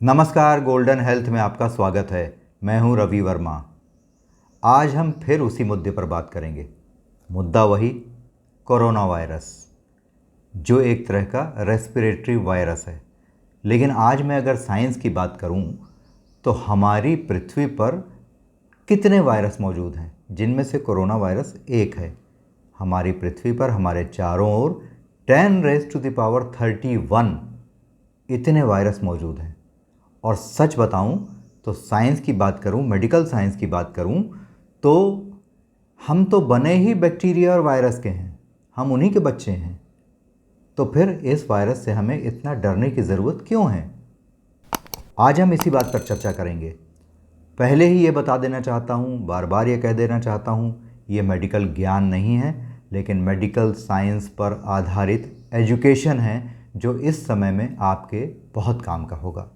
नमस्कार, golden health में आपका स्वागत है। मैं हूं रवि वर्मा। आज हम फिर उसी मुद्दे पर बात करेंगे। मुद्दा वही, कोरोना वायरस, जो एक तरह का रेस्पिरेटरी वायरस है। लेकिन आज मैं अगर साइंस की बात करूं तो हमारी पृथ्वी पर कितने वायरस मौजूद हैं, जिनमें से कोरोना वायरस एक है। हमारी पृथ्वी पर हमारे चारों ओर 10⁻31 इतने वायरस मौजूद हैं। और सच बताऊं तो साइंस की बात करूं, मेडिकल साइंस की बात करूं तो हम तो बने ही बैक्टीरिया और वायरस के हैं, हम उन्हीं के बच्चे हैं। तो फिर इस वायरस से हमें इतना डरने की ज़रूरत क्यों है? आज हम इसी बात पर चर्चा करेंगे। पहले ही ये बता देना चाहता हूँ, बार बार ये कह देना चाहता हूँ, ये मेडिकल ज्ञान नहीं है, लेकिन मेडिकल साइंस पर आधारित एजुकेशन है जो इस समय में आपके बहुत काम का होगा।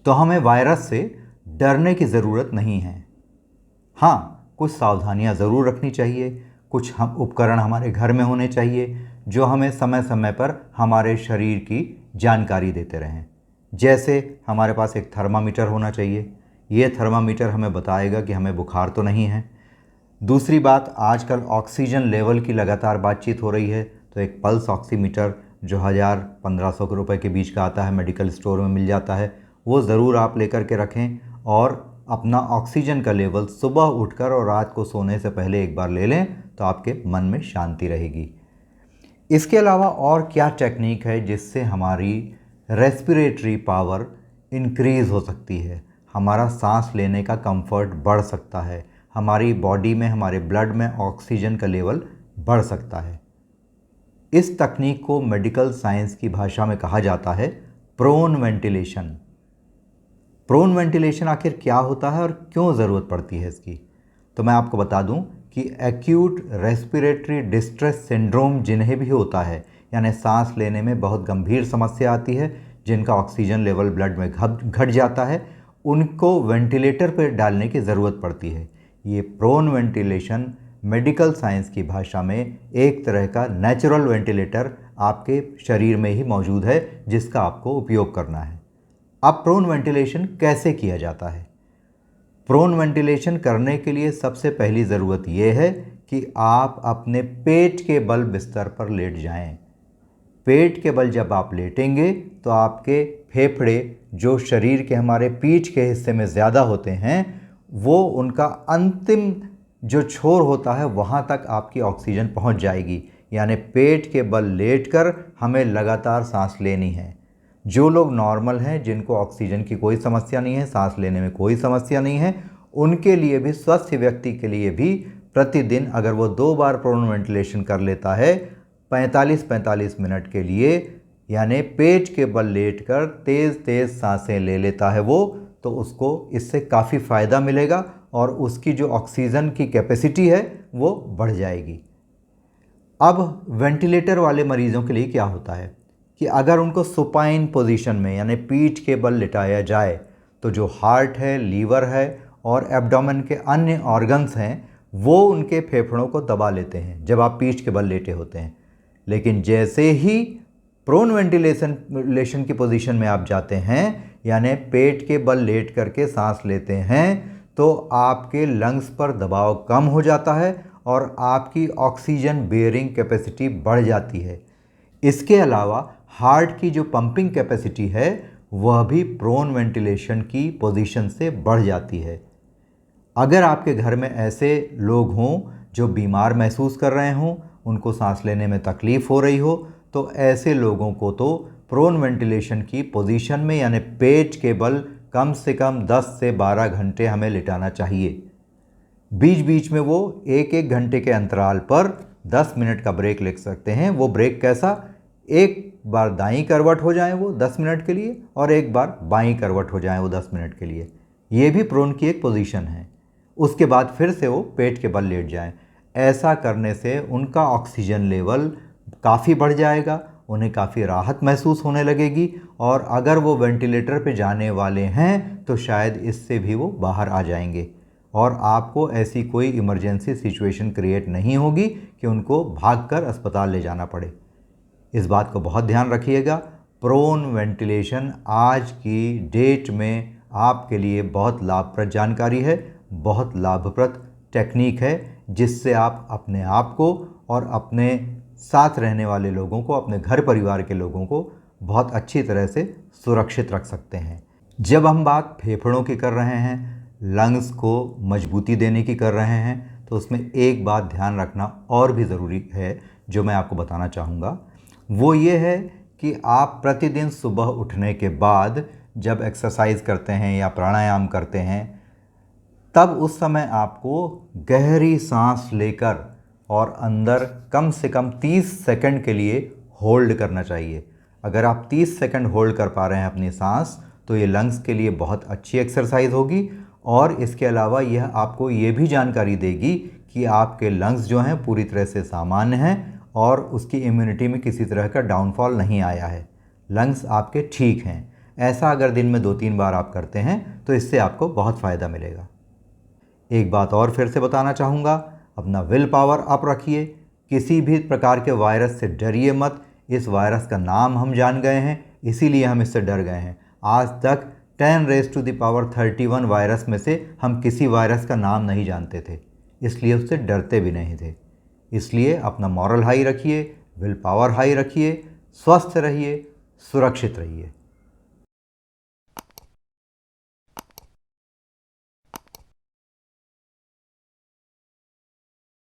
तो हमें वायरस से डरने की ज़रूरत नहीं है। हाँ, कुछ सावधानियां ज़रूर रखनी चाहिए। कुछ हम उपकरण हमारे घर में होने चाहिए जो हमें समय समय पर हमारे शरीर की जानकारी देते रहें। जैसे हमारे पास एक थर्मामीटर होना चाहिए। ये थर्मामीटर हमें बताएगा कि हमें बुखार तो नहीं है। दूसरी बात, आजकल ऑक्सीजन लेवल की लगातार बातचीत हो रही है, तो एक पल्स ऑक्सीमीटर जो 1000-1500 रुपए के बीच का आता है, मेडिकल स्टोर में मिल जाता है, वो ज़रूर आप लेकर के रखें। और अपना ऑक्सीजन का लेवल सुबह उठकर और रात को सोने से पहले एक बार ले लें तो आपके मन में शांति रहेगी। इसके अलावा और क्या टेक्निक है जिससे हमारी रेस्पिरेटरी पावर इंक्रीज़ हो सकती है, हमारा सांस लेने का कंफर्ट बढ़ सकता है, हमारी बॉडी में, हमारे ब्लड में ऑक्सीजन का लेवल बढ़ सकता है। इस तकनीक को मेडिकल साइंस की भाषा में कहा जाता है प्रोन वेंटिलेशन। प्रोन वेंटिलेशन आखिर क्या होता है और क्यों ज़रूरत पड़ती है इसकी? तो मैं आपको बता दूं कि एक्यूट रेस्पिरेटरी डिस्ट्रेस सिंड्रोम जिन्हें भी होता है, यानी सांस लेने में बहुत गंभीर समस्या आती है, जिनका ऑक्सीजन लेवल ब्लड में घट जाता है, उनको वेंटिलेटर पर डालने की ज़रूरत पड़ती है। ये प्रोन वेंटिलेशन मेडिकल साइंस की भाषा में एक तरह का नेचुरल वेंटिलेटर आपके शरीर में ही मौजूद है, जिसका आपको उपयोग करना है। अब प्रोन वेंटिलेशन कैसे किया जाता है? प्रोन वेंटिलेशन करने के लिए सबसे पहली ज़रूरत यह है कि आप अपने पेट के बल बिस्तर पर लेट जाएं। पेट के बल जब आप लेटेंगे तो आपके फेफड़े, जो शरीर के हमारे पीठ के हिस्से में ज़्यादा होते हैं, वो उनका अंतिम जो छोर होता है वहाँ तक आपकी ऑक्सीजन पहुँच जाएगी। यानी पेट के बल लेटकर हमें लगातार सांस लेनी है। जो लोग नॉर्मल हैं, जिनको ऑक्सीजन की कोई समस्या नहीं है, सांस लेने में कोई समस्या नहीं है, उनके लिए भी, स्वस्थ व्यक्ति के लिए भी प्रतिदिन अगर वो 2 बार प्रोन वेंटिलेशन कर लेता है 45-45 मिनट के लिए, यानी पेट के बल लेटकर तेज़ तेज़ सांसें ले लेता है वो, तो उसको इससे काफ़ी फ़ायदा मिलेगा और उसकी जो ऑक्सीजन की कैपेसिटी है वो बढ़ जाएगी। अब वेंटिलेटर वाले मरीज़ों के लिए क्या होता है कि अगर उनको सुपाइन पोजीशन में, यानी पीठ के बल लिटाया जाए, तो जो हार्ट है, लीवर है और एब्डोमेन के अन्य ऑर्गन्स हैं, वो उनके फेफड़ों को दबा लेते हैं जब आप पीठ के बल लेटे होते हैं। लेकिन जैसे ही प्रोन वेंटिलेशन की पोजीशन में आप जाते हैं, यानी पेट के बल लेट करके सांस लेते हैं, तो आपके लंग्स पर दबाव कम हो जाता है और आपकी ऑक्सीजन बेयरिंग कैपेसिटी बढ़ जाती है। इसके अलावा हार्ट की जो पंपिंग कैपेसिटी है वह भी प्रोन वेंटिलेशन की पोजीशन से बढ़ जाती है। अगर आपके घर में ऐसे लोग हों जो बीमार महसूस कर रहे हों, उनको सांस लेने में तकलीफ़ हो रही हो, तो ऐसे लोगों को तो प्रोन वेंटिलेशन की पोजीशन में, यानी पेट के बल, कम से कम 10 से 12 घंटे हमें लिटाना चाहिए। बीच बीच में वो 1-1 घंटे के अंतराल पर 10 मिनट का ब्रेक ले सकते हैं। वो ब्रेक कैसा? एक बार दाईं करवट हो जाए वो 10 मिनट के लिए और एक बार बाईं करवट हो जाए वो 10 मिनट के लिए। ये भी प्रोन की एक पोजीशन है। उसके बाद फिर से वो पेट के बल लेट जाएं। ऐसा करने से उनका ऑक्सीजन लेवल काफ़ी बढ़ जाएगा, उन्हें काफ़ी राहत महसूस होने लगेगी और अगर वो वेंटिलेटर पे जाने वाले हैं तो शायद इससे भी वो बाहर आ जाएंगे और आपको ऐसी कोई इमरजेंसी सिचुएशन क्रिएट नहीं होगी कि उनको भागकर अस्पताल ले जाना पड़े। इस बात को बहुत ध्यान रखिएगा। प्रोन वेंटिलेशन आज की डेट में आपके लिए बहुत लाभप्रद जानकारी है, बहुत लाभप्रद टेक्निक है, जिससे आप अपने आप को और अपने साथ रहने वाले लोगों को, अपने घर परिवार के लोगों को बहुत अच्छी तरह से सुरक्षित रख सकते हैं। जब हम बात फेफड़ों की कर रहे हैं, लंग्स को मजबूती देने की कर रहे हैं, तो उसमें एक बात ध्यान रखना और भी ज़रूरी है जो मैं आपको बताना चाहूँगा। वो ये है कि आप प्रतिदिन सुबह उठने के बाद जब एक्सरसाइज करते हैं या प्राणायाम करते हैं, तब उस समय आपको गहरी सांस लेकर और अंदर कम से कम 30 सेकंड के लिए होल्ड करना चाहिए। अगर आप 30 सेकंड होल्ड कर पा रहे हैं अपनी सांस, तो ये लंग्स के लिए बहुत अच्छी एक्सरसाइज होगी। और इसके अलावा यह आपको ये भी जानकारी देगी कि आपके लंग्स जो हैं पूरी तरह से सामान्य हैं और उसकी इम्यूनिटी में किसी तरह का डाउनफॉल नहीं आया है, लंग्स आपके ठीक हैं। ऐसा अगर दिन में 2-3 बार आप करते हैं तो इससे आपको बहुत फ़ायदा मिलेगा। एक बात और फिर से बताना चाहूँगा, अपना विल पावर अप रखिए, किसी भी प्रकार के वायरस से डरिए मत। इस वायरस का नाम हम जान गए हैं, इसीलिए हम इससे डर गए हैं। आज तक 10⁻31 वायरस में से हम किसी वायरस का नाम नहीं जानते थे, इसलिए उससे डरते भी नहीं थे। इसलिए अपना मॉरल हाई रखिए, विल पावर हाई रखिए, स्वस्थ रहिए, सुरक्षित रहिए।